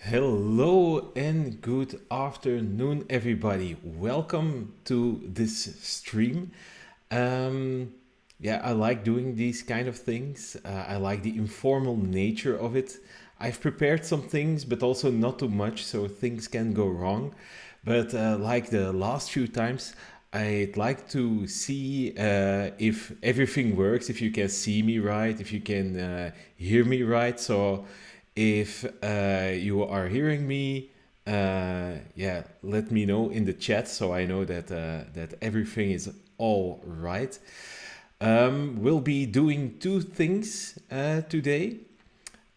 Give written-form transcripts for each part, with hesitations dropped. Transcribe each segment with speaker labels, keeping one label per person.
Speaker 1: Hello and good afternoon, everybody. Welcome to this stream. Um, I like doing these kind of things. I like the informal nature of it. I've prepared some things, but also not too much, so things can go wrong. But like the last few times, I'd like to see if everything works, if you can see me right, if you can hear me right. So if you are hearing me, let me know in the chat so I know that everything is all right. We'll be doing two things today.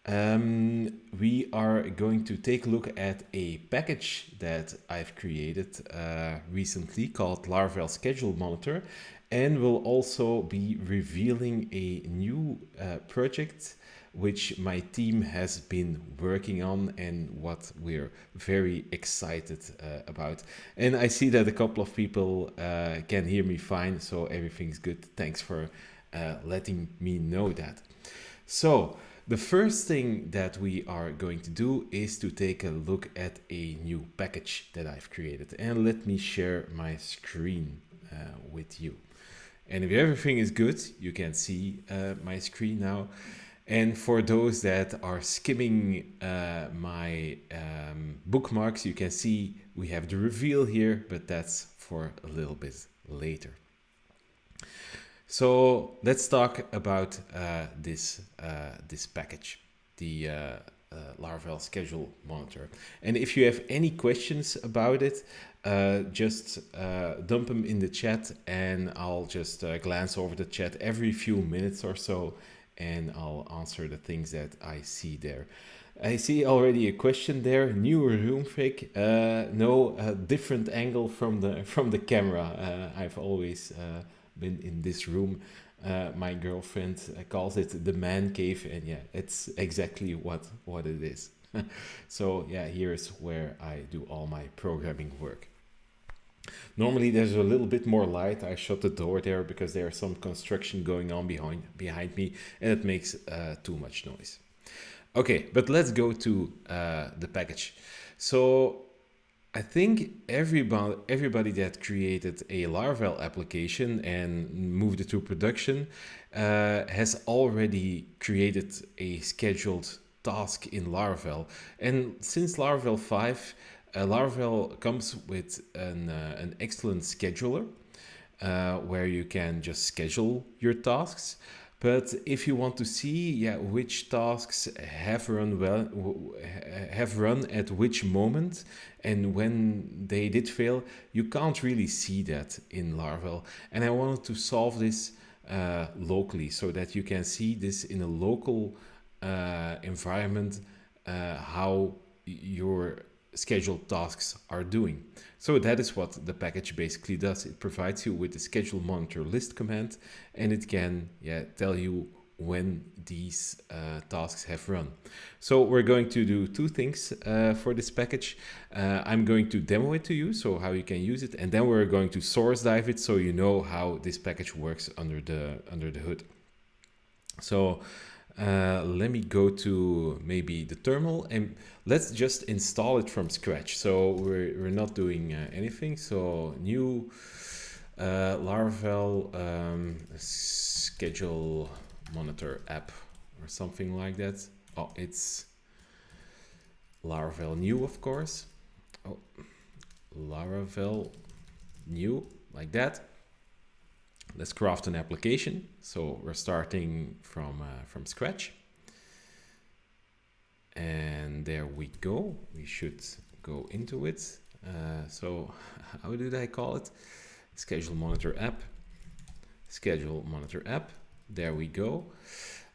Speaker 1: We are going to take a look at a package that I've created recently called Laravel Schedule Monitor, and we'll also be revealing a new project which my team has been working on and what we're very excited about. And I see that a couple of people can hear me fine, so everything's good. Thanks for letting me know that. So, the first thing that we are going to do is to take a look at a new package that I've created. And let me share my screen with you. And if everything is good, you can see my screen now. And for those that are skimming my bookmarks, you can see we have the reveal here, but that's for a little bit later. So let's talk about this package, the Laravel Schedule Monitor. And if you have any questions about it, just dump them in the chat, and I'll just glance over the chat every few minutes or so, and I'll answer the things that I see there. I see already a question there. New room fake? No, a different angle from the camera. I've always been in this room. My girlfriend calls it the man cave, and yeah, it's exactly what it is. So yeah, here's where I do all my programming work. Normally there's a little bit more light. I shut the door there because there's some construction going on behind me, and it makes too much noise. Okay, but let's go to the package. So I think everybody that created a Laravel application and moved it to production has already created a scheduled task in Laravel. And since Laravel 5, Laravel comes with an excellent scheduler where you can just schedule your tasks. But if you want to see which tasks have run at which moment and when they did fail, you can't really see that in Laravel. And I wanted to solve this locally so that you can see this in a local environment, how your scheduled tasks are doing. So that is what the package basically does. It provides you with the schedule monitor list command, and it can tell you when these tasks have run. So we're going to do two things for this package. I'm going to demo it to you, so how you can use it, and then we're going to source dive it so you know how this package works under the hood. So let me go to maybe the terminal and let's just install it from scratch. So we're not doing anything. So new Laravel Schedule Monitor app or something like that. Oh, it's Laravel new, of course. Oh, Laravel new, like that. Let's craft an application. So we're starting from scratch. And there we go. We should go into it. So how did I call it? Schedule Monitor app. Schedule Monitor app. There we go.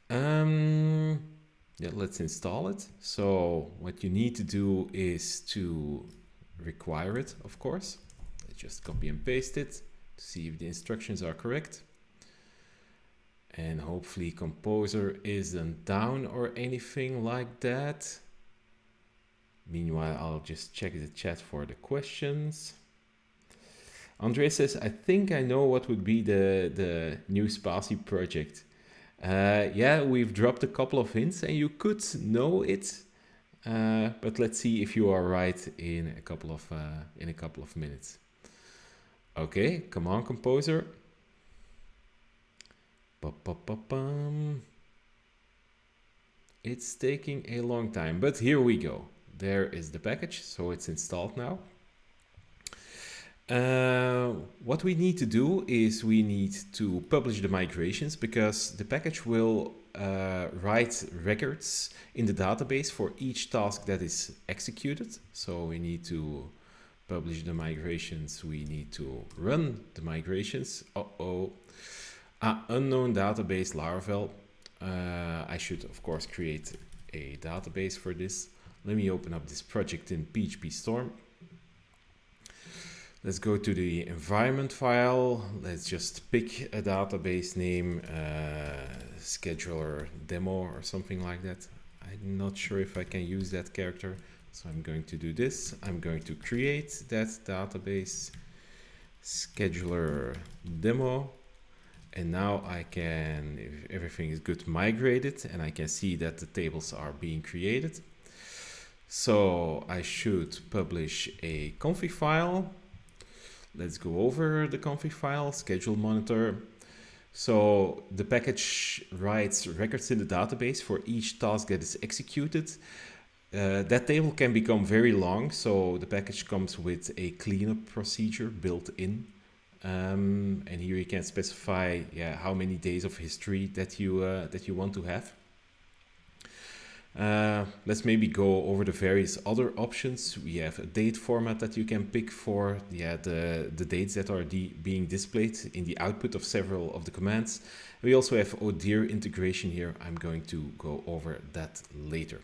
Speaker 1: Let's install it. So what you need to do is to require it, of course. Let's just copy and paste it. See if the instructions are correct, and hopefully composer isn't down or anything like that. Meanwhile, I'll just check the chat for the questions. Andre says, I think I know what would be the new Spatie project. We've dropped a couple of hints and you could know it. but let's see if you are right in a couple of minutes. Okay, come on, composer. Ba-ba-ba-bum. It's taking a long time, but here we go. There is the package, so it's installed now. What we need to do is we need to publish the migrations, because the package will write records in the database for each task that is executed. So we need to publish the migrations, we need to run the migrations. Unknown database Laravel. I should of course create a database for this. Let me open up this project in PHP Storm. Let's go to the environment file. Let's just pick a database name, scheduler demo or something like that. I'm not sure if I can use that character. So I'm going to do this. I'm going to create that database, scheduler demo. And now I can, if everything is good, migrate it, and I can see that the tables are being created. So I should publish a config file. Let's go over the config file, schedule monitor. So the package writes records in the database for each task that is executed. That table can become very long, so the package comes with a cleanup procedure built in. And here you can specify how many days of history that you want to have. Let's maybe go over the various other options. We have a date format that you can pick for the dates that are being displayed in the output of several of the commands. We also have ODIR integration here. I'm going to go over that later.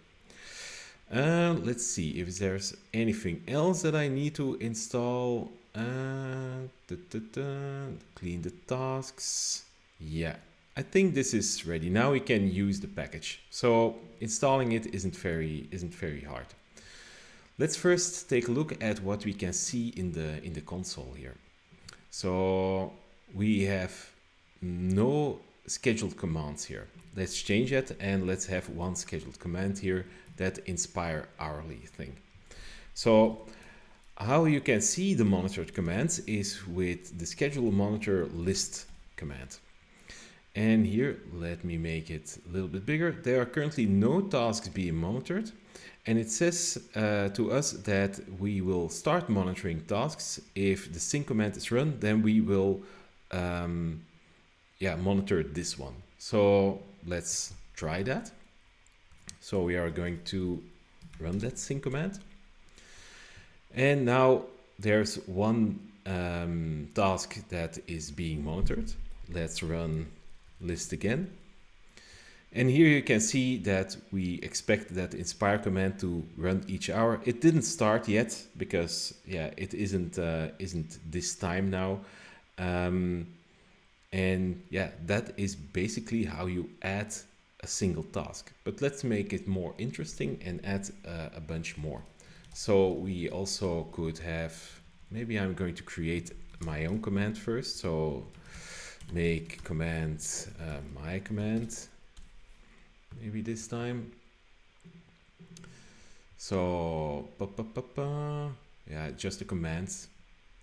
Speaker 1: Let's see if there's anything else that I need to install. Clean the tasks. Yeah, I think this is ready. Now we can use the package. So installing it isn't very hard. Let's first take a look at what we can see in the console here. So we have no scheduled commands here. Let's change that and let's have one scheduled command here, that inspire hourly thing. So how you can see the monitored commands is with the schedule monitor list command. And here, let me make it a little bit bigger. There are currently no tasks being monitored. And it says to us that we will start monitoring tasks. If the sync command is run, then we will monitor this one. So let's try that. So we are going to run that sync command. And now there's one task that is being monitored. Let's run list again. And here you can see that we expect that inspire command to run each hour. It didn't start yet because it isn't this time now. That is basically how you add a single task. But let's make it more interesting and add a bunch more. So we also could have, maybe I'm going to create my own command first. So make command my command, maybe this time. So just a command.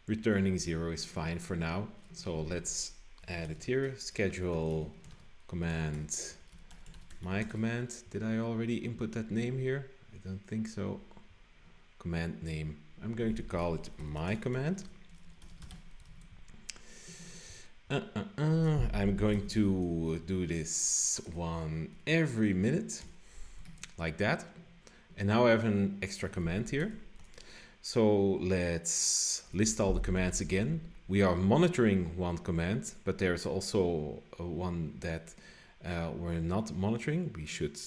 Speaker 1: Returning 0 is fine for now. So let's add it here. Schedule command my command. Did I already input that name here? I don't think so. Command name. I'm going to call it my command. I'm going to do this one every minute, like that. And now I have an extra command here. So let's list all the commands again. We are monitoring one command, but there's also one that we're not monitoring. We should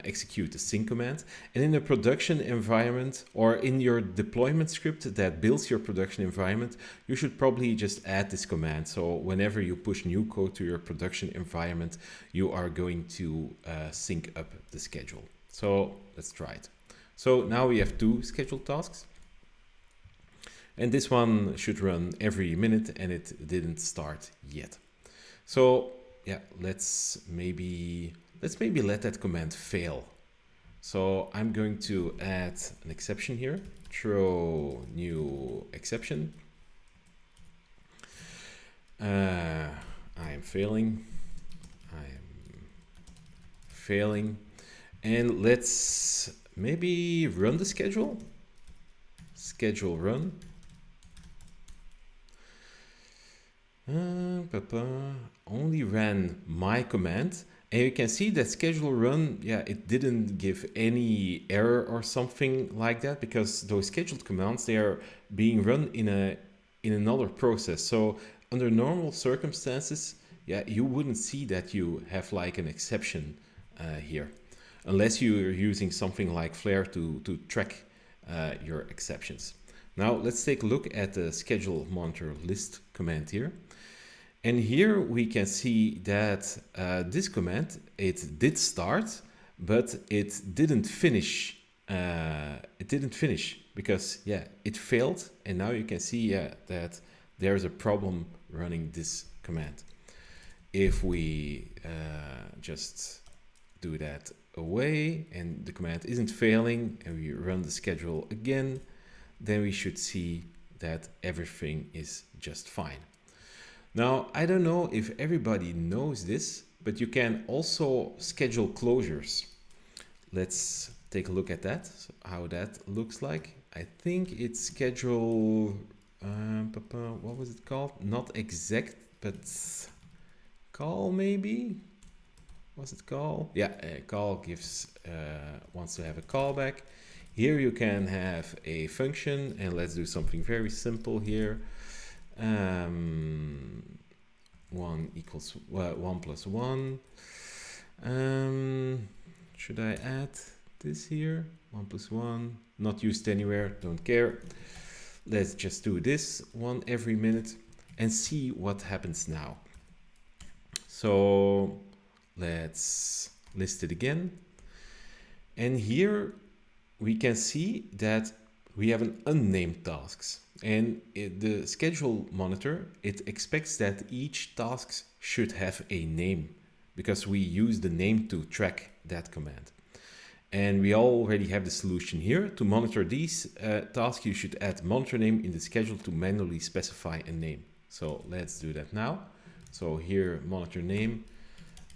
Speaker 1: execute the sync command. And in a production environment or in your deployment script that builds your production environment, you should probably just add this command. So whenever you push new code to your production environment, you are going to sync up the schedule. So let's try it. So now we have 2 scheduled tasks. And this one should run every minute and it didn't start yet. So let's maybe let that command fail. So I'm going to add an exception here, throw new exception. I am failing. And let's maybe run the schedule. Schedule run. Only ran my command. And you can see that schedule run, yeah, it didn't give any error or something like that, because those scheduled commands, they are being run in another process. So under normal circumstances, yeah, you wouldn't see that you have like an exception here, unless you're using something like Flare to track your exceptions. Now let's take a look at the schedule monitor list command here. And here we can see that this command, it did start, but it didn't finish. Because, yeah, it failed. And now you can see, yeah, that there's a problem running this command. If we just do that away and the command isn't failing and we run the schedule again, then we should see that everything is just fine. Now, I don't know if everybody knows this, but you can also schedule closures. Let's take a look at that, so how that looks like. I think it's schedule, what was it called? Not exact, but call maybe? Was it call? Yeah, call gives, wants to have a callback. Here you can have a function, and let's do something very simple here. 1 equals 1 plus 1. Should I add this here? 1 plus 1, not used anywhere, don't care. Let's just do this one every minute and see what happens now. So let's list it again. And here we can see that we have an unnamed tasks. And the schedule monitor, it expects that each task should have a name, because we use the name to track that command. And we already have the solution here. To monitor these tasks, you should add monitor name in the schedule to manually specify a name. So let's do that now. So here, monitor name,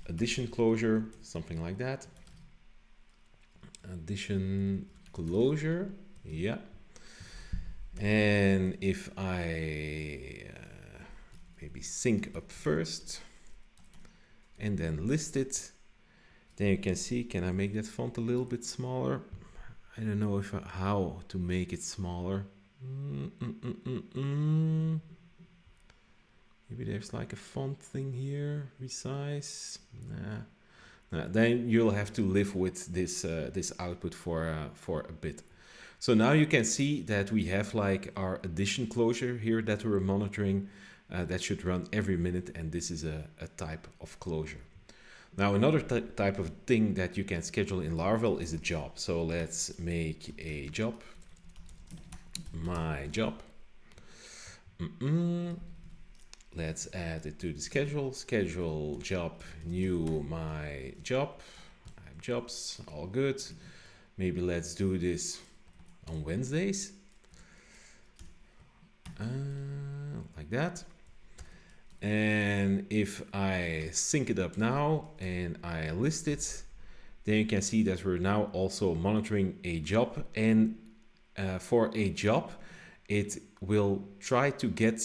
Speaker 1: addition closure, something like that. Addition closure, yeah. And if I maybe sync up first and then list it, then you can see, can I make that font a little bit smaller? I don't know if how to make it smaller. Maybe there's like a font thing here, resize. Nah. Then you'll have to live with this this output for a bit. So now you can see that we have like our addition closure here that we're monitoring that should run every minute, and this is a type of closure. Now another type of thing that you can schedule in Laravel is a job. So let's make a job, my job. Let's add it to the schedule job, new my job. I have jobs, all good. Maybe let's do this on Wednesdays, like that. And if I sync it up now and I list it, then you can see that we're now also monitoring a job. And for a job, it will try to get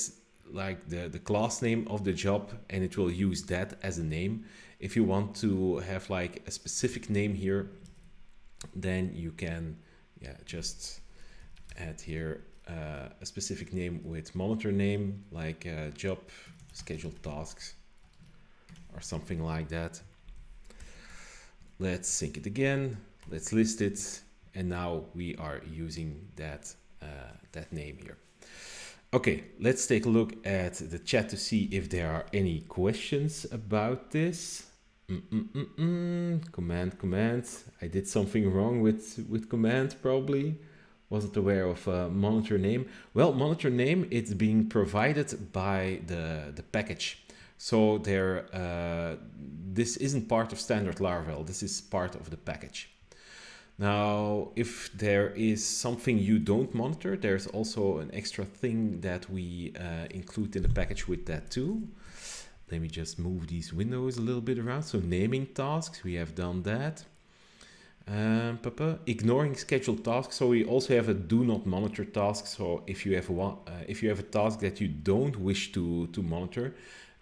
Speaker 1: like the class name of the job, and it will use that as a name. If you want to have like a specific name here, then you can just add here a specific name with monitor name, like job scheduled tasks or something like that. Let's sync it again, let's list it, and now we are using that that name here. Okay, let's take a look at the chat to see if there are any questions about this. Command. I did something wrong with command probably. Wasn't aware of monitor name. Well, monitor name, it's being provided by the package. So there, this isn't part of standard Laravel. This is part of the package. Now, if there is something you don't monitor, there's also an extra thing that we include in the package with that too. Let me just move these windows a little bit around. So naming tasks, we have done that. Ignoring scheduled tasks. So we also have a do not monitor task. So if you have a task that you don't wish to monitor,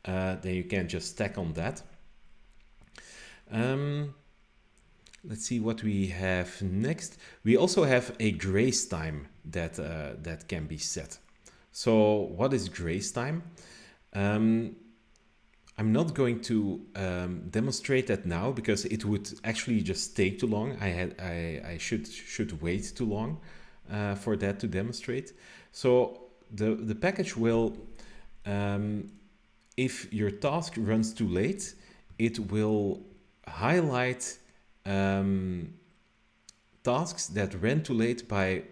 Speaker 1: then you can just stack on that. Let's see what we have next. We also have a grace time that can be set. So what is grace time? I'm not going to demonstrate that now because it would actually just take too long. I should wait too long for that to demonstrate. So the package will, if your task runs too late, it will highlight tasks that ran too late by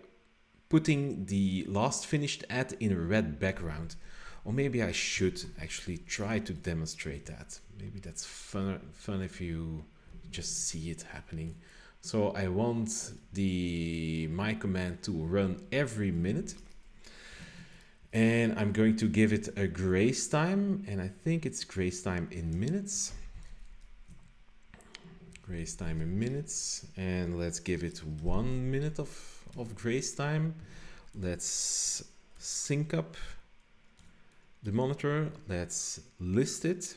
Speaker 1: putting the last finished at in a red background. Or maybe I should actually try to demonstrate that. Maybe that's fun if you just see it happening. So I want my command to run every minute. And I'm going to give it a grace time. And I think it's grace time in minutes. Grace time in minutes. And let's give it 1 minute of grace time. Let's sync up the monitor. Let's list it.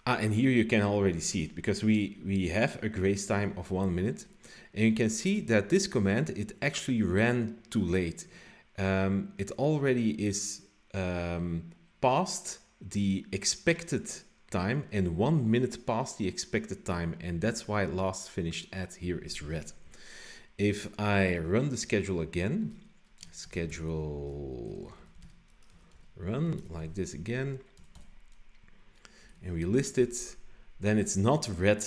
Speaker 1: And here you can already see it because we have a grace time of 1 minute. And you can see that this command, it actually ran too late. It already is past the expected time and 1 minute past the expected time. And that's why last finished at here is red. If I run the schedule again, schedule run like this again, and we list it, then it's not red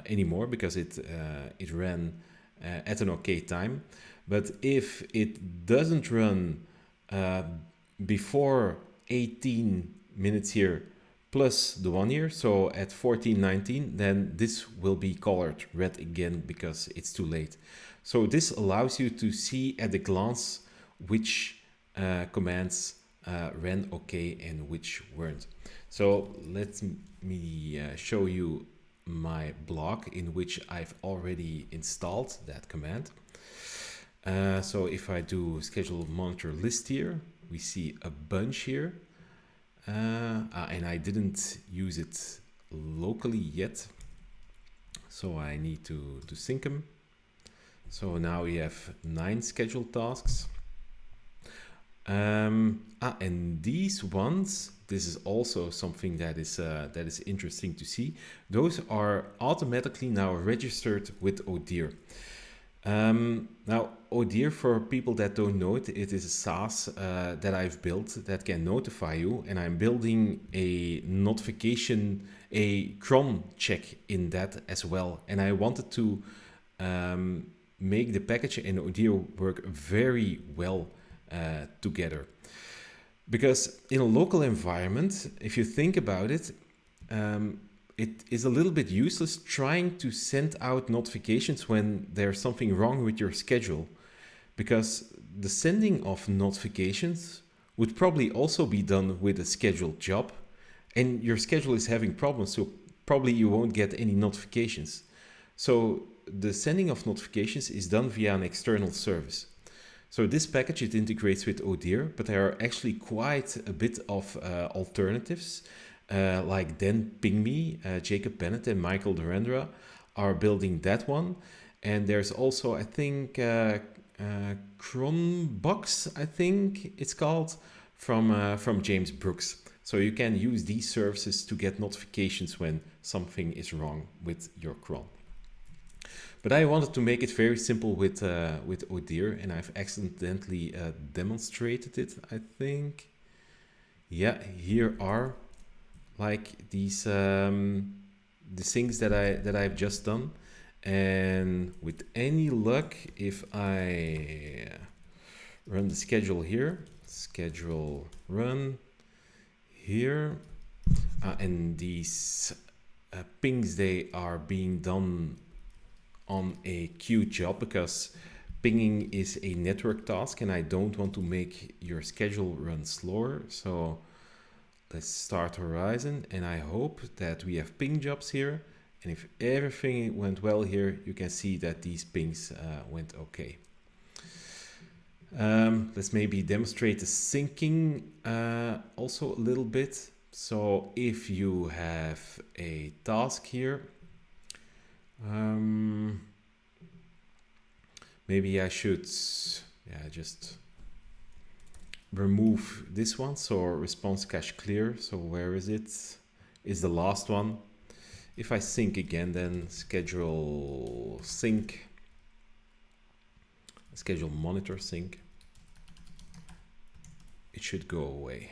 Speaker 1: anymore because it ran at an okay time. But if it doesn't run before 18 minutes here plus the 1 year, so at 14:19, then this will be colored red again because it's too late. So this allows you to see at a glance which commands ran okay and which weren't. So let me show you my block in which I've already installed that command. So if I do schedule monitor list here, we see a bunch here. And I didn't use it locally yet. So I need to sync them. So now we have 9 scheduled tasks. And these ones, this is also something that is interesting to see. Those are automatically now registered with Odir. Now, Odir, for people that don't know it, it is a SaaS that I've built that can notify you, and I'm building a notification, a cron check in that as well. And I wanted to make the package and Odir work very well together. Because in a local environment, if you think about it, it is a little bit useless trying to send out notifications when there's something wrong with your schedule, because the sending of notifications would probably also be done with a scheduled job, and your schedule is having problems, so probably you won't get any notifications. So the sending of notifications is done via an external service. So this package, it integrates with Odir, but there are actually quite a bit of alternatives. Like Dan Pingme, Jacob Bennett and Michael Durandra are building that one. And there's also, I think, Cronbox, I think it's called, from James Brooks. So you can use these services to get notifications when something is wrong with your cron. But I wanted to make it very simple with Odir, and I've accidentally demonstrated it, I think. Yeah, here are like these the things that I've just done. And with any luck, if I run the schedule here, schedule run here, and these pings, they are being done on a queue job because pinging is a network task and I don't want to make your schedule run slower. So let's start Horizon, and I hope that we have ping jobs here. And if everything went well here, you can see that these pings went okay. Let's maybe demonstrate the syncing also a little bit. So if you have a task here, maybe I should just remove this one. So response cache clear. So where is it? Is the last one. If I sync again, then schedule sync, schedule monitor sync, it should go away.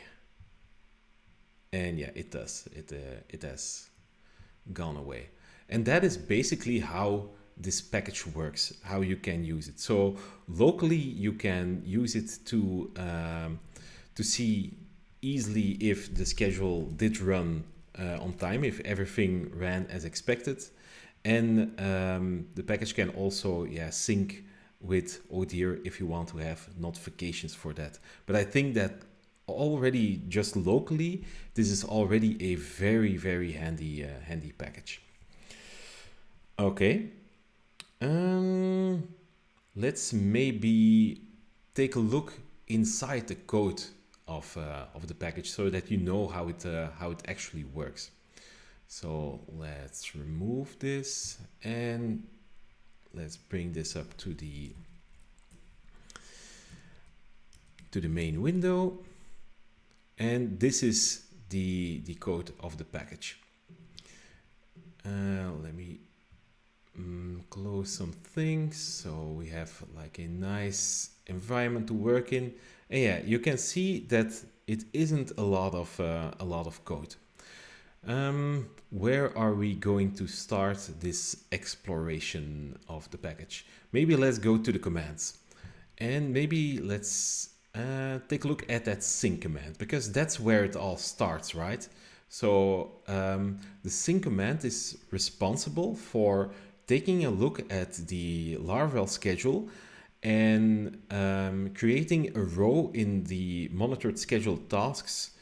Speaker 1: And yeah, it does. It has gone away. And that is basically how this package works, how you can use it. So locally, you can use it to see easily if the schedule did run on time, if everything ran as expected. And the package can also sync with Odir if you want to have notifications for that. But I think that already just locally, this is already a very, very handy package. Okay. Let's maybe take a look inside the code of the package so that you know how it actually works. So let's remove this and let's bring this up to the main window. And this is the code of the package. Let me close some things so we have like a nice environment to work in. And yeah, you can see that it isn't a lot of code. Where are we going to start this exploration of the package? Maybe let's go to the commands, and maybe let's take a look at that sync command, because that's where it all starts, right? So the sync command is responsible for taking a look at the Laravel schedule and creating a row in the monitored scheduled tasks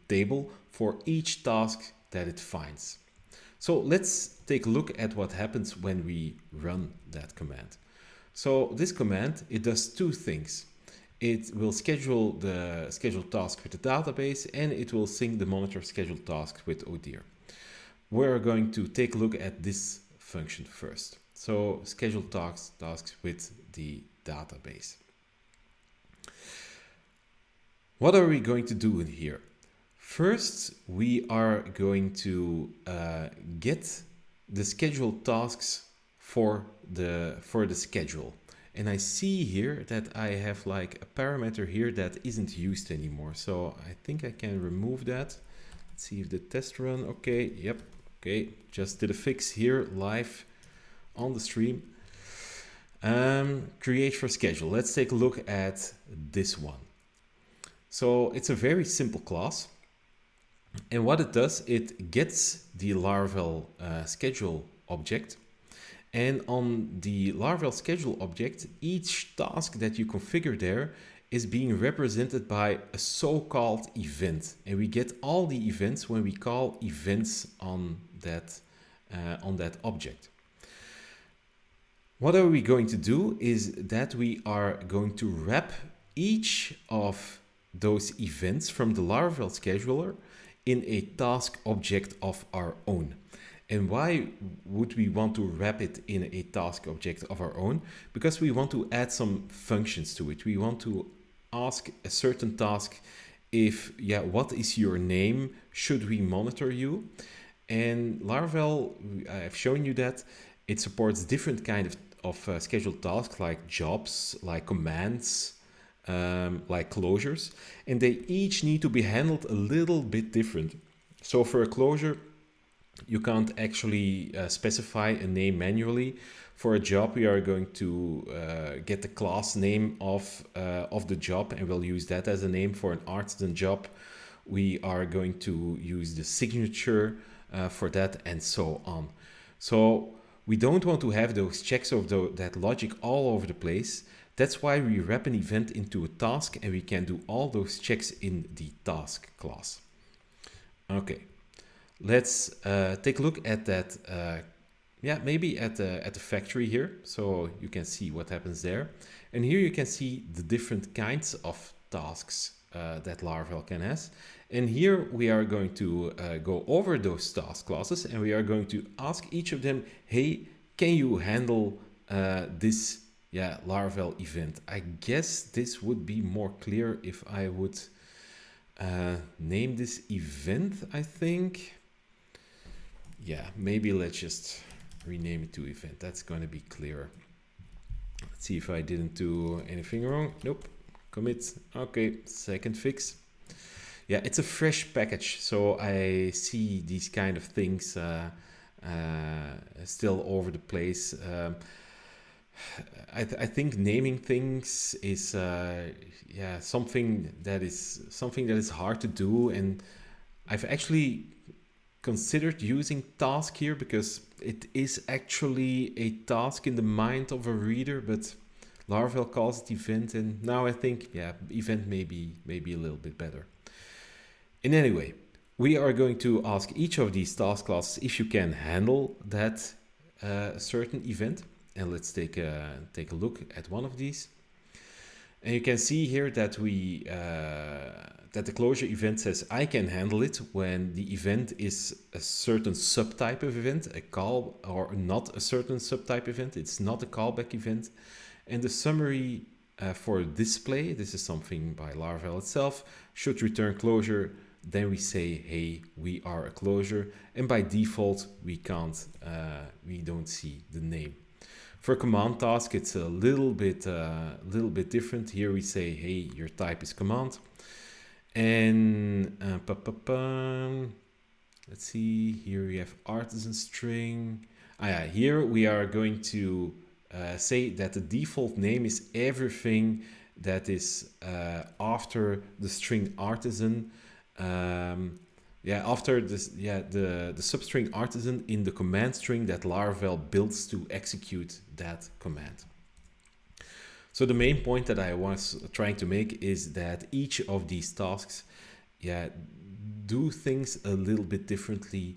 Speaker 1: table for each task that it finds. So let's take a look at what happens when we run that command. So this command, it does two things. It will schedule the scheduled task with the database, and it will sync the monitor scheduled task with Odir. We're going to take a look at this function first. So schedule tasks with the database. What are we going to do in here? First, we are going to get the scheduled tasks for the schedule. And I see here that I have like a parameter here that isn't used anymore. So I think I can remove that. Let's see if the test run. Okay, yep. Okay, just did a fix here live on the stream. Create for schedule. Let's take a look at this one. So it's a very simple class. And what it does, it gets the Laravel schedule object. And on the Laravel schedule object, each task that you configure there is being represented by a so-called event. And we get all the events when we call events on that object. What are we going to do is that we are going to wrap each of those events from the Laravel scheduler in a task object of our own. And why would we want to wrap it in a task object of our own? Because we want to add some functions to it. We want to ask a certain task if, what is your name? Should we monitor you? And Laravel, I've shown you that it supports different kind of scheduled tasks like jobs, like commands, like closures, and they each need to be handled a little bit different. So for a closure, you can't actually specify a name manually. For a job, we are going to get the class name of the job, and we'll use that as a name. For an artisan job, we are going to use the signature for that, and so on. So We don't want to have those checks of that logic all over the place. That's why we wrap an event into a task, and we can do all those checks in the task class. Okay, let's take a look at that. Maybe at the factory here, so you can see what happens there. And here you can see the different kinds of tasks that Laravel can has. And here we are going to go over those task classes, and we are going to ask each of them, hey, can you handle this Laravel event? I guess this would be more clear if I would name this event, I think. Yeah, maybe let's just rename it to event. That's going to be clearer. Let's see if I didn't do anything wrong. Nope. Commit. Okay, second fix. Yeah, it's a fresh package, so I see these kind of things still over the place. I think naming things is something that is hard to do, and I've actually considered using task here because it is actually a task in the mind of a reader, but Laravel calls it event, and now I think event may be a little bit better. In any way, we are going to ask each of these task classes if you can handle that certain event, and let's take a look at one of these. And you can see here that that the closure event says I can handle it when the event is a certain subtype of event, a call, or not a certain subtype event. It's not a callback event. And the summary for display, this is something by Laravel itself, should return closure. Then we say, hey, we are a closure. And by default, we don't see the name. For command task, it's a little bit different. Here we say, hey, your type is command. And let's see, here we have artisan string. Here we are going to say that the default name is everything that is after the string artisan. After this, the substring artisan in the command string that Laravel builds to execute that command. So the main point that I was trying to make is that each of these tasks, do things a little bit differently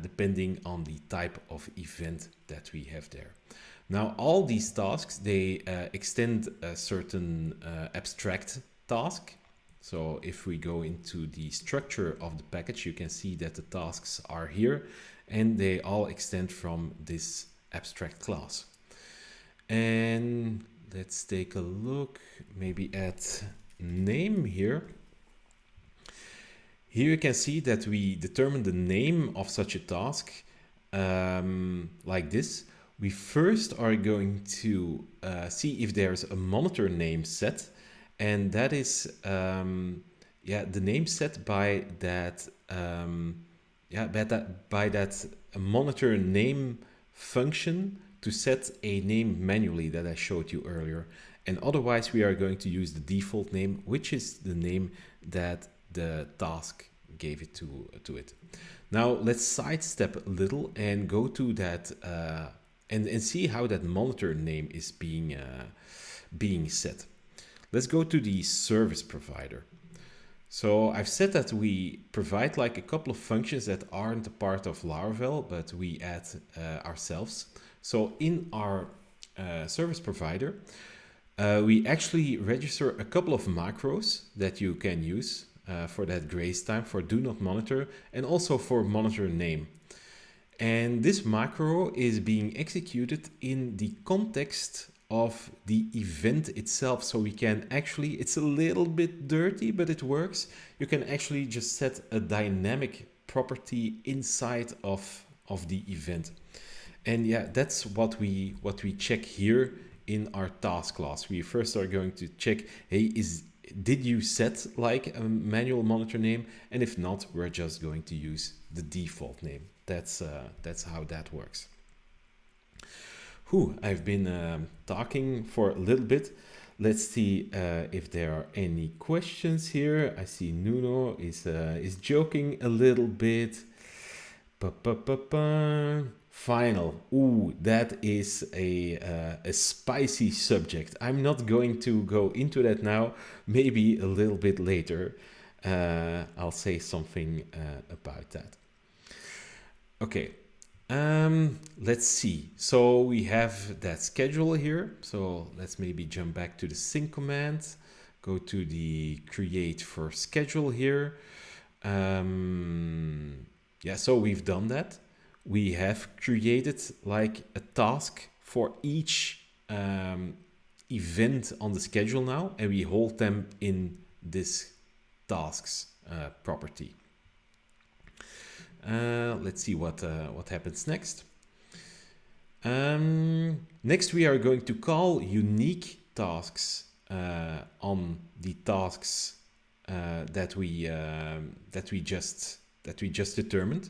Speaker 1: depending on the type of event that we have there. Now, all these tasks, they extend a certain abstract task. So if we go into the structure of the package, you can see that the tasks are here and they all extend from this abstract class. And let's take a look maybe at name here. Here you can see that we determine the name of such a task like this. We first are going to see if there's a monitor name set. And that is, the name set by that, by that monitor name function to set a name manually that I showed you earlier. And otherwise, we are going to use the default name, which is the name that the task gave it to it. Now let's sidestep a little and go to that and see how that monitor name is being set. Let's go to the service provider. So I've said that we provide like a couple of functions that aren't a part of Laravel, but we add ourselves. So in our service provider, we actually register a couple of macros that you can use for that grace time, for do not monitor, and also for monitor name. And this macro is being executed in the context of the event itself. So we can actually, it's a little bit dirty, but it works. You can actually just set a dynamic property inside of the event. And that's what we check here in our task class. We first are going to check, hey, did you set like a manual monitor name? And if not, we're just going to use the default name. That's how that works. I've been talking for a little bit. Let's see if there are any questions here. I see Nuno is joking a little bit. final. Ooh, that is a spicy subject. I'm not going to go into that now. Maybe a little bit later, I'll say something about that. Okay. Let's see. So we have that schedule here. So let's maybe jump back to the sync command. Go to the create for schedule here. Yeah, so we've done that. We have created like a task for each event on the schedule now, and we hold them in this tasks property. Let's see what happens next. Next, we are going to call unique tasks on the tasks that we just determined,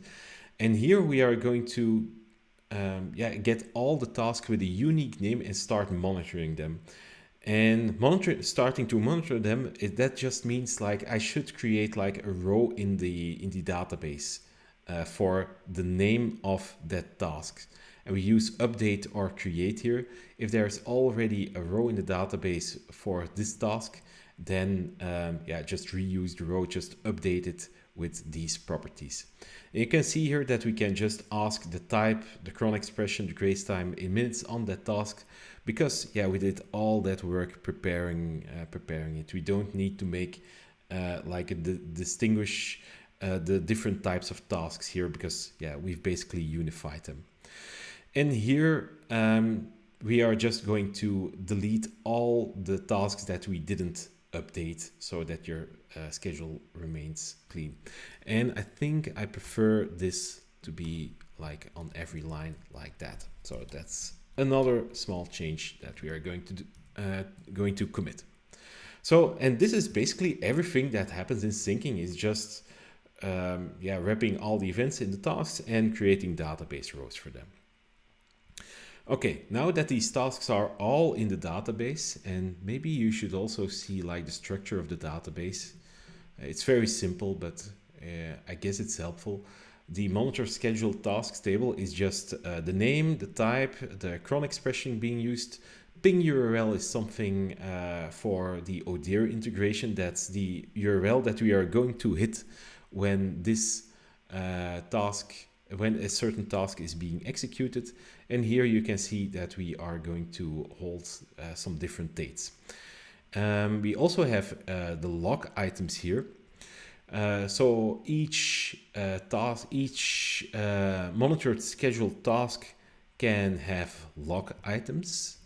Speaker 1: and here we are going to get all the tasks with a unique name and start monitoring them. And starting to monitor them, that just means like I should create like a row in the database for the name of that task. And we use update or create here. If there's already a row in the database for this task, then just reuse the row, just update it with these properties. And you can see here that we can just ask the type, the cron expression, the grace time in minutes on that task, because we did all that work preparing it. We don't need to make distinguish the different types of tasks here, because we've basically unified them. And here we are just going to delete all the tasks that we didn't update so that your schedule remains clean. And I think I prefer this to be like on every line like that. So that's another small change that we are going to commit. So, and this is basically everything that happens in syncing, is just wrapping all the events in the tasks and creating database rows for them. Okay, now that these tasks are all in the database, and maybe you should also see like the structure of the database. It's very simple, but I guess it's helpful. The monitor schedule tasks table is just the name, the type, the cron expression being used. Ping URL is something for the ODIR integration. That's the URL that we are going to hit when this when a certain task is being executed. And here you can see that we are going to hold some different dates. We also have the log items here. So each monitored scheduled task can have log items.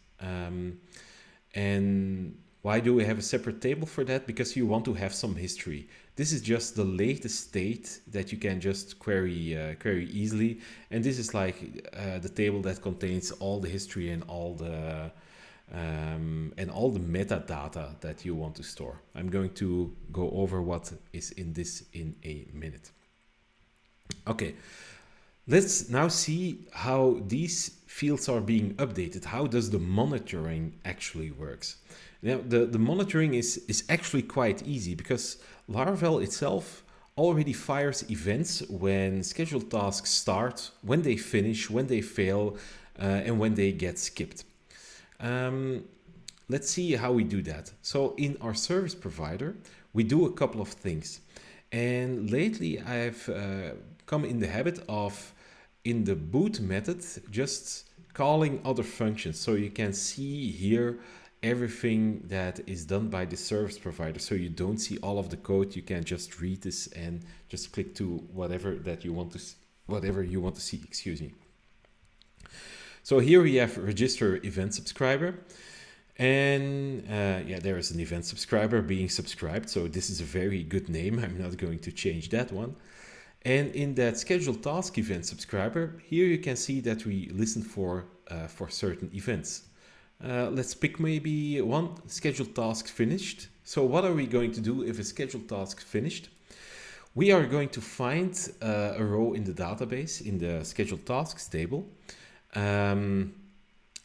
Speaker 1: And why do we have a separate table for that? Because you want to have some history. This is just the latest state that you can just query easily. And this is like the table that contains all the history and all the metadata that you want to store. I'm going to go over what is in this in a minute. Okay, let's now see how these fields are being updated. How does the monitoring actually works? Now, the monitoring is actually quite easy, because Laravel itself already fires events when scheduled tasks start, when they finish, when they fail, and when they get skipped. Let's see how we do that. So in our service provider, we do a couple of things. And lately I've come in the habit of, in the boot method, just calling other functions. So you can see here everything that is done by the service provider. So you don't see all of the code. You can just read this and just click to whatever you want to see, excuse me. So here we have register event subscriber, and there is an event subscriber being subscribed. So this is a very good name. I'm not going to change that one. And in that scheduled task event subscriber, here you can see that we listen for certain events. Let's pick maybe one, scheduled task finished. So what are we going to do if a scheduled task finished? We are going to find a row in the database in the scheduled tasks table. And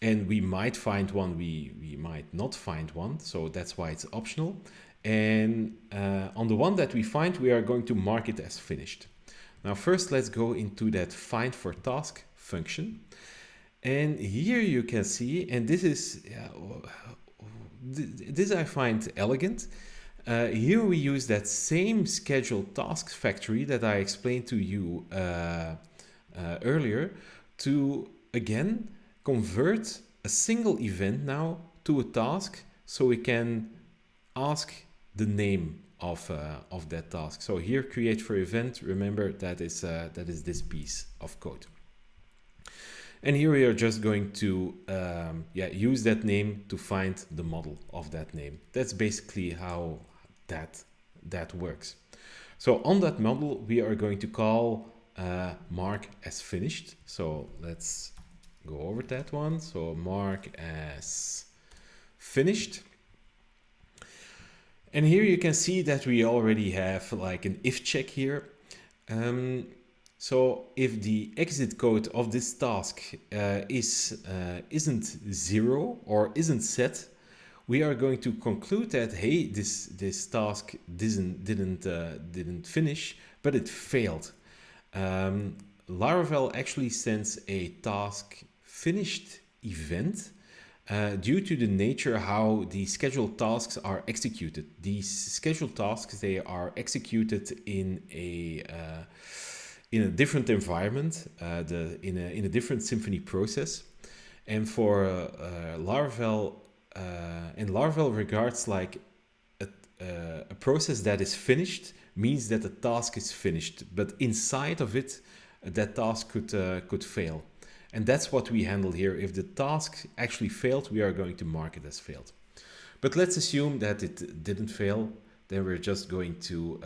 Speaker 1: we might find one, we might not find one. So that's why it's optional. And on the one that we find, we are going to mark it as finished. Now, first, let's go into that find for task function. And here you can see, and this is, this I find elegant. Here we use that same schedule tasks factory that I explained to you earlier to, again, convert a single event now to a task, so we can ask the name of that task. So here, create for event, remember that is this piece of code. And here we are just going to use that name to find the model of that name. That's basically how that works. So on that model, we are going to call mark as finished. So let's go over that one. So mark as finished. And here you can see that we already have like an if check here. So if the exit code of this task isn't 0 or isn't set, we are going to conclude that, hey, this task didn't finish, but it failed. Laravel actually sends a task finished event due to the nature how the scheduled tasks are executed. These scheduled tasks, they are executed in a different environment, in a different Symfony process. And for Laravel, and Laravel regards like a process that is finished means that the task is finished, but inside of it, that task could fail. And that's what we handle here. If the task actually failed, we are going to mark it as failed. But let's assume that it didn't fail. Then we're just going to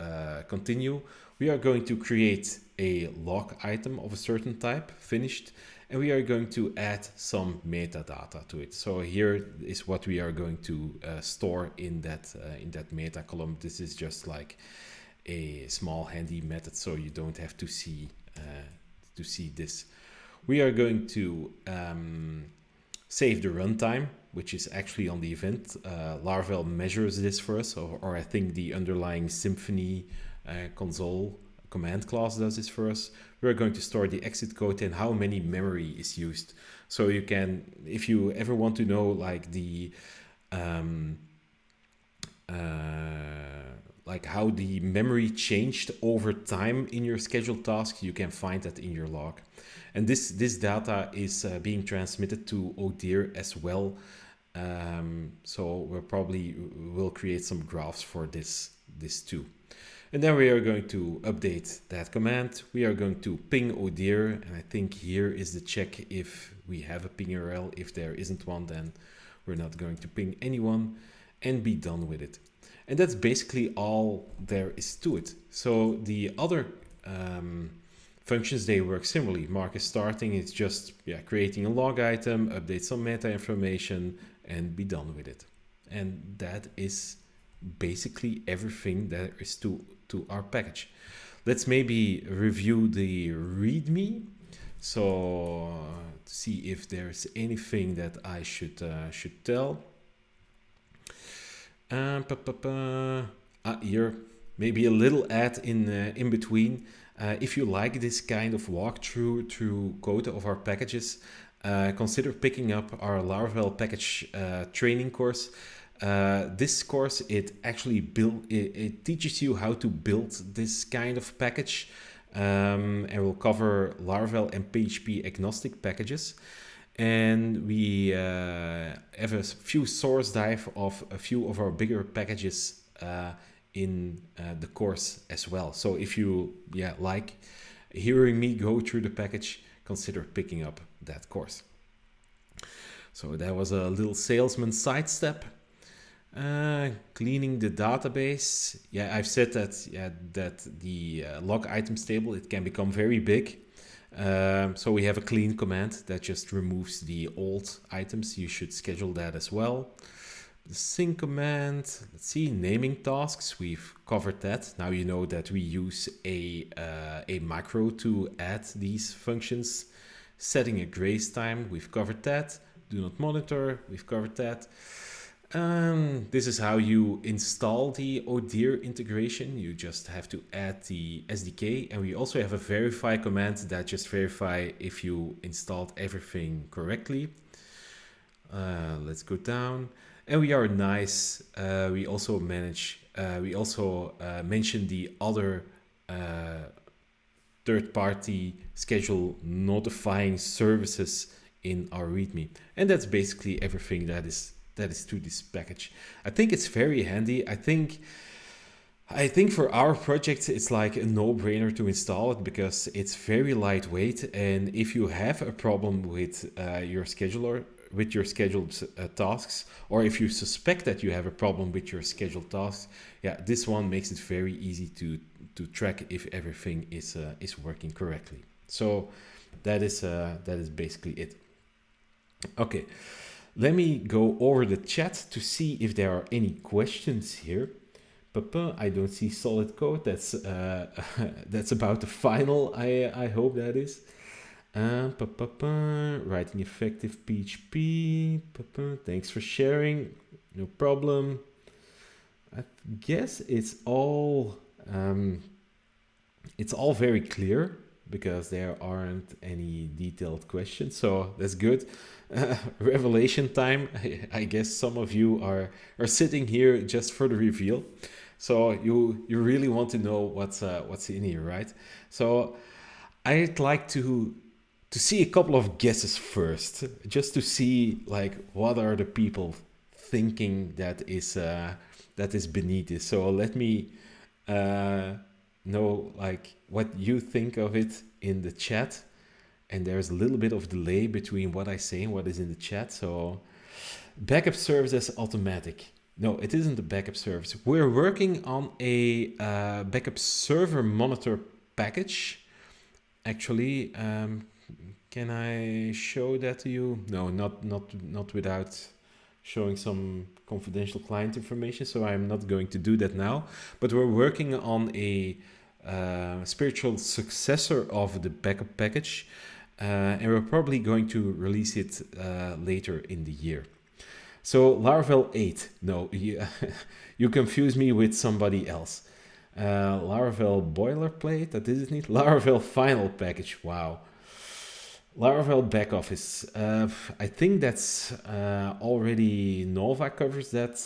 Speaker 1: continue. We are going to create a log item of a certain type, finished, and we are going to add some metadata to it. So here is what we are going to store in that meta column. This is just like a small handy method, so you don't have to see this. We are going to save the runtime, which is actually on the event. Laravel measures this for us, or I think the underlying Symfony console command class does this for us. We're going to store the exit code and how many memory is used. So you can, if you ever want to know like the like how the memory changed over time in your scheduled task, you can find that in your log. And this data is being transmitted to Odir as well. So we'll create some graphs for this too. And then we are going to update that command. We are going to ping Odir, and I think here is the check if we have a ping URL. If there isn't one, then we're not going to ping anyone, and be done with it. And that's basically all there is to it. So the other functions, they work similarly. Mark is starting, it's just creating a log item, update some meta information, and be done with it. And that is basically everything there is to our package. Let's maybe review the README. So to see if there's anything that I should tell. Here, maybe a little ad in between. If you like this kind of walkthrough through code of our packages, consider picking up our Laravel package training course. This course, it actually it teaches you how to build this kind of package, and we'll cover Laravel and PHP agnostic packages. And we have a few source dive of a few of our bigger packages in the course as well. So if you like hearing me go through the package, consider picking up that course. So that was a little salesman sidestep. Cleaning the database. I've said that the log items table, it can become very big. So we have a clean command that just removes the old items. You should schedule that as well. The sync command, let's see, naming tasks, we've covered that. Now you know that we use a macro to add these functions. Setting a grace time, we've covered that. Do not monitor, we've covered that. This is how you install the Odir integration. You just have to add the SDK, and we also have a verify command that just verify if you installed everything correctly. Let's go down, and we are nice. We also mention the other third-party schedule notifying services in our README, and that's basically everything that is to this package. I think it's very handy. I think for our project, it's like a no-brainer to install it because it's very lightweight. And if you have a problem with your scheduler, with your scheduled tasks, or if you suspect that you have a problem with your scheduled tasks, yeah, this one makes it very easy to track if everything is working correctly. So that is basically it. Okay. Let me go over the chat to see if there are any questions here. I don't see solid code. That's about the final. I hope that is. Writing effective PHP. Thanks for sharing. No problem. I guess it's all very clear because there aren't any detailed questions. So that's good. Revelation time. I guess some of you are sitting here just for the reveal, so you really want to know what's in here, right? So I'd like to see a couple of guesses first, just to see like what are the people thinking that is beneath this. So let me know like what you think of it in the chat. And there's a little bit of delay between what I say and what is in the chat. So backup service as automatic. No, it isn't a backup service. We're working on a backup server monitor package. Actually, can I show that to you? No, not without showing some confidential client information. So I'm not going to do that now. But we're working on a spiritual successor of the backup package. And we're probably going to release it later in the year. So Laravel 8, no, you confuse me with somebody else. Laravel boilerplate, that isn't it. Laravel final package, wow. Laravel backoffice, I think that's already Nova covers that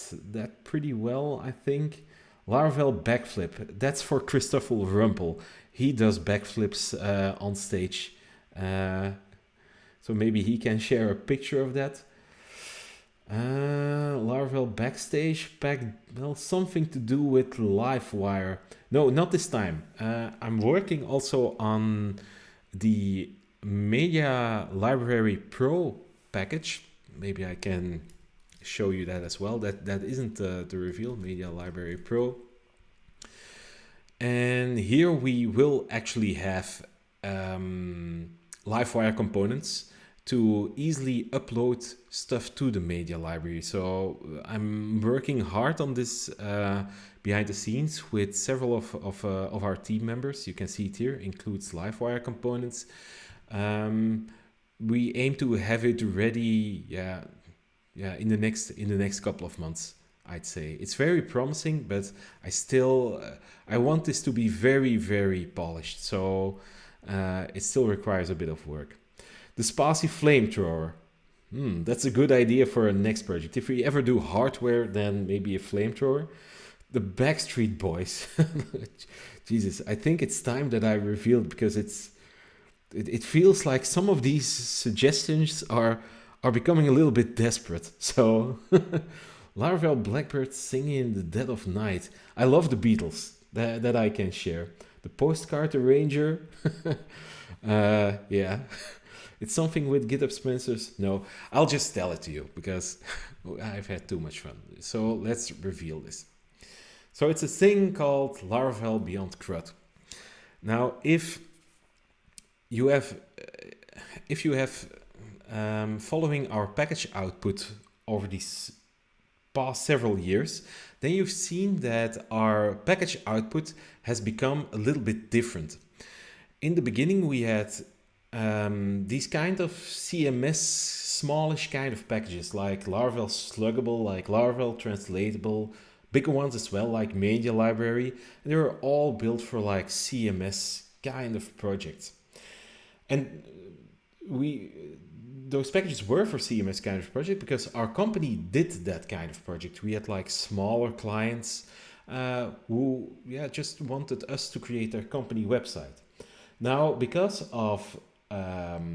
Speaker 1: pretty well, I think. Laravel backflip, that's for Christopher Rumpel. He does backflips on stage. So maybe he can share a picture of that. Laravel backstage pack, well, something to do with Livewire. No, not this time. I'm working also on the Media Library Pro package. Maybe I can show you that as well. That isn't the reveal, Media Library Pro. And here we will actually have Livewire components to easily upload stuff to the media library. So I'm working hard on this behind the scenes with several of our team members. You can see it here, includes Livewire components. We aim to have it ready, in the next couple of months. I'd say it's very promising, but I want this to be very, very polished. So it still requires a bit of work. The Spatie flamethrower. That's a good idea for a next project. If we ever do hardware, then maybe a flamethrower. The Backstreet Boys. Jesus, I think it's time that I revealed, because it feels like some of these suggestions are becoming a little bit desperate. So Laravel Blackbird singing in the dead of night. I love the Beatles. That I can share. The postcard arranger. Yeah. It's something with GitHub sponsors. No, I'll just tell it to you because I've had too much fun. So let's reveal this. So it's a thing called Laravel Beyond Crud. Now, if you have following our package output over these past several years, then you've seen that our package output has become a little bit different. In the beginning, we had these kind of CMS smallish kind of packages like Laravel Sluggable, like Laravel Translatable, bigger ones as well like Media Library, they're all built for like CMS kind of projects. And we those packages were for CMS kind of project because our company did that kind of project. We had like smaller clients who just wanted us to create their company website. Now, because of our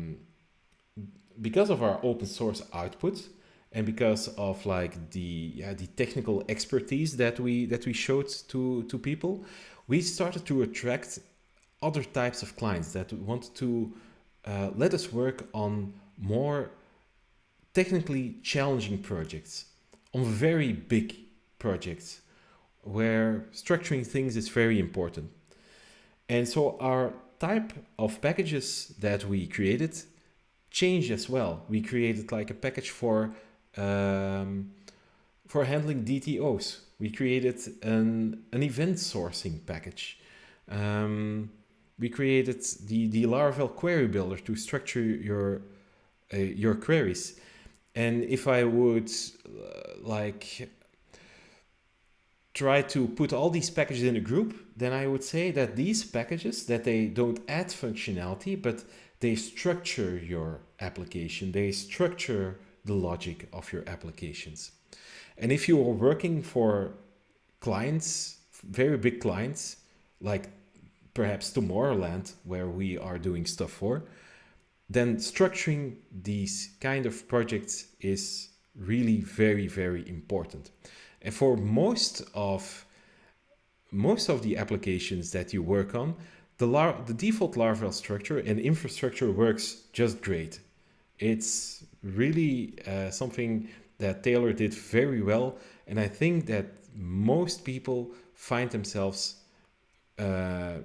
Speaker 1: open source output and because of like the technical expertise that we showed to people, we started to attract other types of clients that wanted to let us work on more technically challenging projects, on very big projects where structuring things is very important. And so our type of packages that we created changed as well. We created like a package for handling DTOs. We created an event sourcing package. We created the Laravel query builder to structure your queries. And if I would try to put all these packages in a group, then I would say that these packages, that they don't add functionality, but they structure your application. They structure the logic of your applications. And if you are working for clients, very big clients, like perhaps Tomorrowland, where we are doing stuff for, then structuring these kind of projects is really very, very important. And for most of the applications that you work on, the default Laravel structure and infrastructure works just great. It's really something that Taylor did very well, and I think that most people find themselves that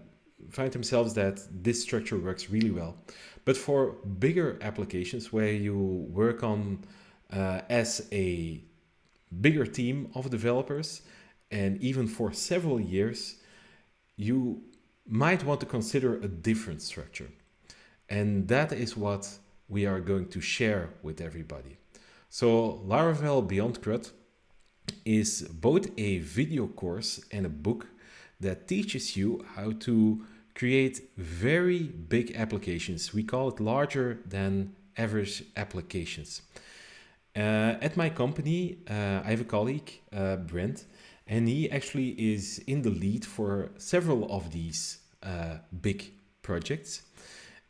Speaker 1: this structure works really well. But for bigger applications where you work on as a bigger team of developers, and even for several years, you might want to consider a different structure. And that is what we are going to share with everybody. So Laravel Beyond Crud is both a video course and a book that teaches you how to create very big applications. We call it larger than average applications. At my company, I have a colleague, Brent, and he actually is in the lead for several of these big projects.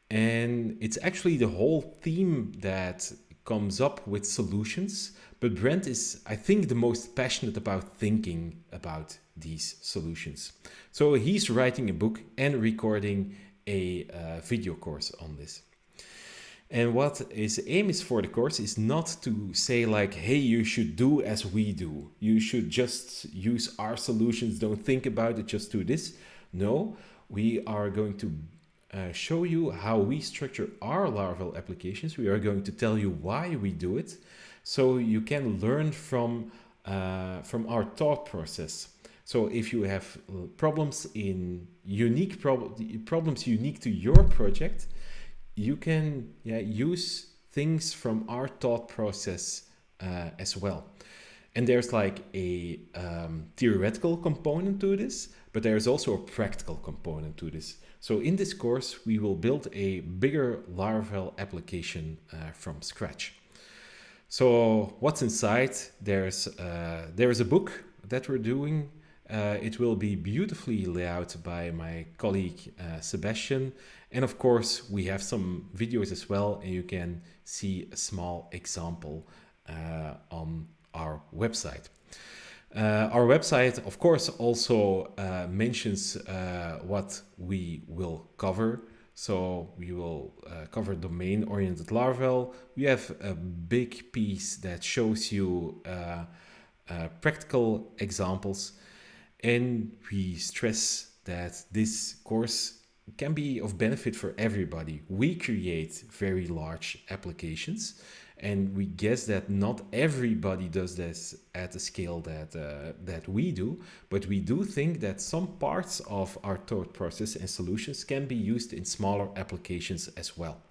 Speaker 1: And it's actually the whole team that comes up with solutions. But Brent is, I think, the most passionate about thinking about these solutions. So he's writing a book and recording a video course on this. And what his aim is for the course is not to say like, hey, you should do as we do. You should just use our solutions. Don't think about it, just do this. No, we are going to show you how we structure our Laravel applications. We are going to tell you why we do it, so you can learn from our thought process. So if you have problems problems unique to your project, you can use things from our thought process as well. And there's like a theoretical component to this, but there's also a practical component to this. So in this course, we will build a bigger Laravel application from scratch. So what's inside? There's a book that we're doing. It will be beautifully laid out by my colleague Sebastian. And of course, we have some videos as well, and you can see a small example on our website. Our website, of course, also mentions what we will cover. So we will cover domain-oriented Laravel. We have a big piece that shows you practical examples. And we stress that this course can be of benefit for everybody. We create very large applications, and we guess that not everybody does this at the scale that we do, but we do think that some parts of our thought process and solutions can be used in smaller applications as well.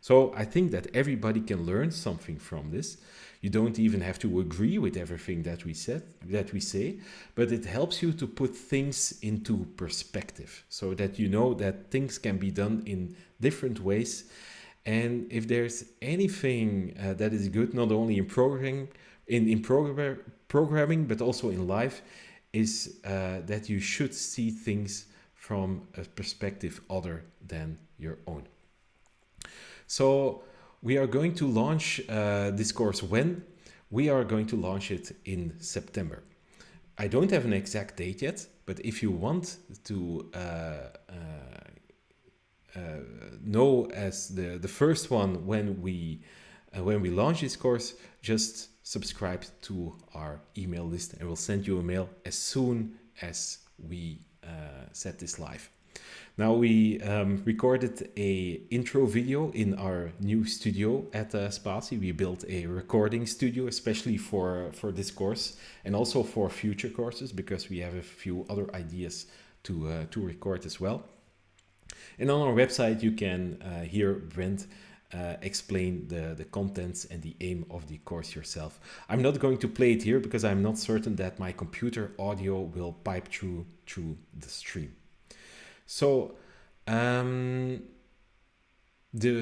Speaker 1: So I think that everybody can learn something from this. You don't even have to agree with everything that we say, but it helps you to put things into perspective so that you know that things can be done in different ways. And if there's anything that is good, not only in programming, but also in life, is that you should see things from a perspective other than your own. So we are going to launch this course when? We are going to launch it in September. I don't have an exact date yet, but if you want to know as the first one when we launch this course, just subscribe to our email list and we'll send you a mail as soon as we set this live. Now we recorded a intro video in our new studio at Spatie. We built a recording studio especially for this course and also for future courses because we have a few other ideas to record as well. And on our website you can hear Brent explain the contents and the aim of the course yourself. I'm not going to play it here because I'm not certain that my computer audio will pipe through the stream. So the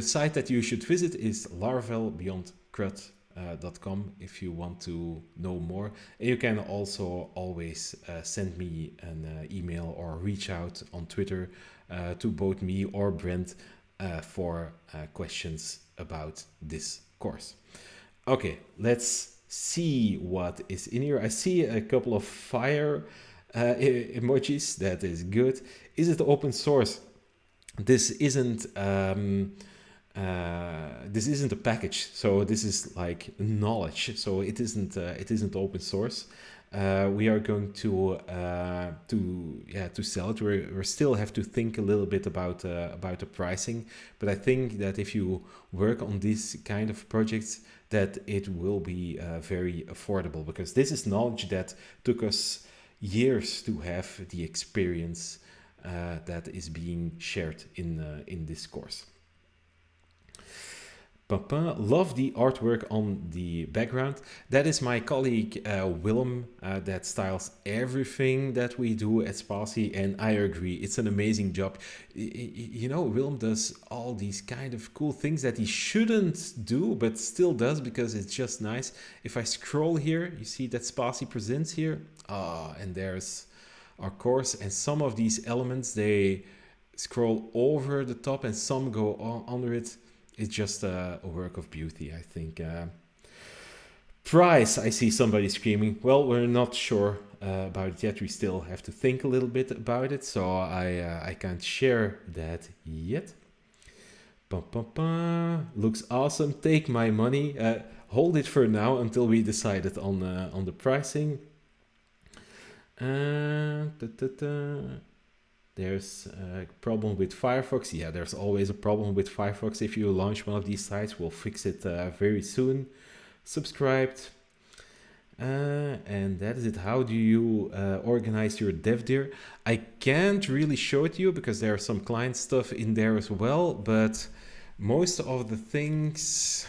Speaker 1: site that you should visit is laravelbeyondcrud.com if you want to know more. And you can also always send me an email or reach out on Twitter to both me or Brent for questions about this course. Okay, let's see what is in here. I see a couple of fire emojis. That is good. Is it open source? This isn't a package, so this is like knowledge. So it isn't open source. We are going to sell it. We still have to think a little bit about the pricing, but I think that if you work on these kind of projects, that it will be very affordable because this is knowledge that took us years to have the experience that is being shared in this course. Love the artwork on the background. That is my colleague Willem that styles everything that we do at Spatie, and I agree, it's an amazing job. You know, Willem does all these kind of cool things that he shouldn't do, but still does because it's just nice. If I scroll here, you see that Spatie presents here, and there's our course, and some of these elements, they scroll over the top and some go under it. It's just a work of beauty, I think. Price, I see somebody screaming. Well, we're not sure about it yet. We still have to think a little bit about it, so I can't share that yet. Looks awesome. Take my money. Hold it for now until we decided on the pricing. There's a problem with Firefox. Yeah, there's always a problem with Firefox. If you launch one of these sites, we'll fix it very soon. Subscribed. And that is it. How do you organize your dev dir? I can't really show it to you because there's some client stuff in there as well, but most of the things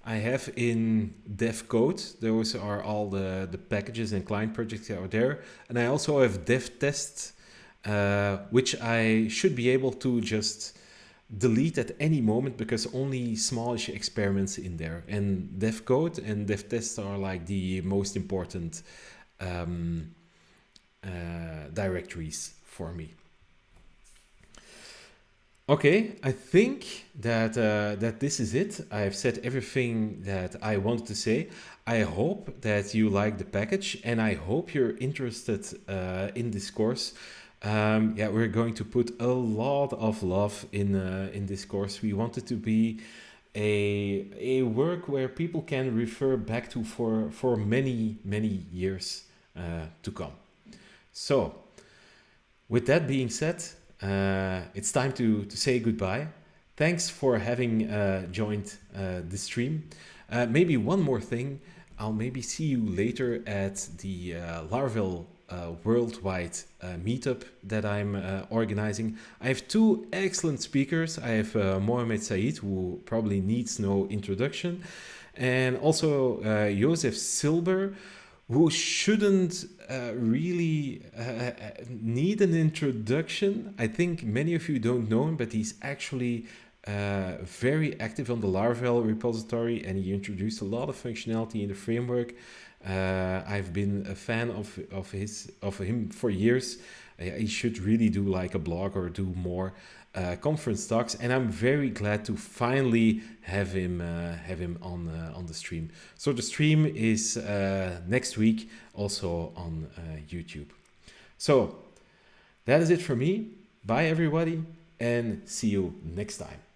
Speaker 1: I have in dev code. Those are all the packages and client projects that are there. And I also have dev test, which I should be able to just delete at any moment because only smallish experiments in there. And dev code and dev tests are like the most important directories for me. Okay, I think that this is it. I've said everything that I wanted to say. I hope that you like the package and I hope you're interested in this course. We're going to put a lot of love in this course. We want it to be a work where people can refer back to for many years to come. So, with that being said, it's time to say goodbye. Thanks for having joined this stream. Maybe one more thing. I'll maybe see you later at the Laravel worldwide meetup that I'm organizing. I have two excellent speakers. I have Mohamed Said, who probably needs no introduction, and also Josef Silber, who shouldn't really need an introduction. I think many of you don't know him, but he's actually very active on the Laravel repository, and he introduced a lot of functionality in the framework. I've been a fan of him for years. He should really do like a blog or do more conference talks, and I'm very glad to finally have him on the stream. So the stream is next week, also on YouTube. So that is it for me. Bye everybody, and see you next time.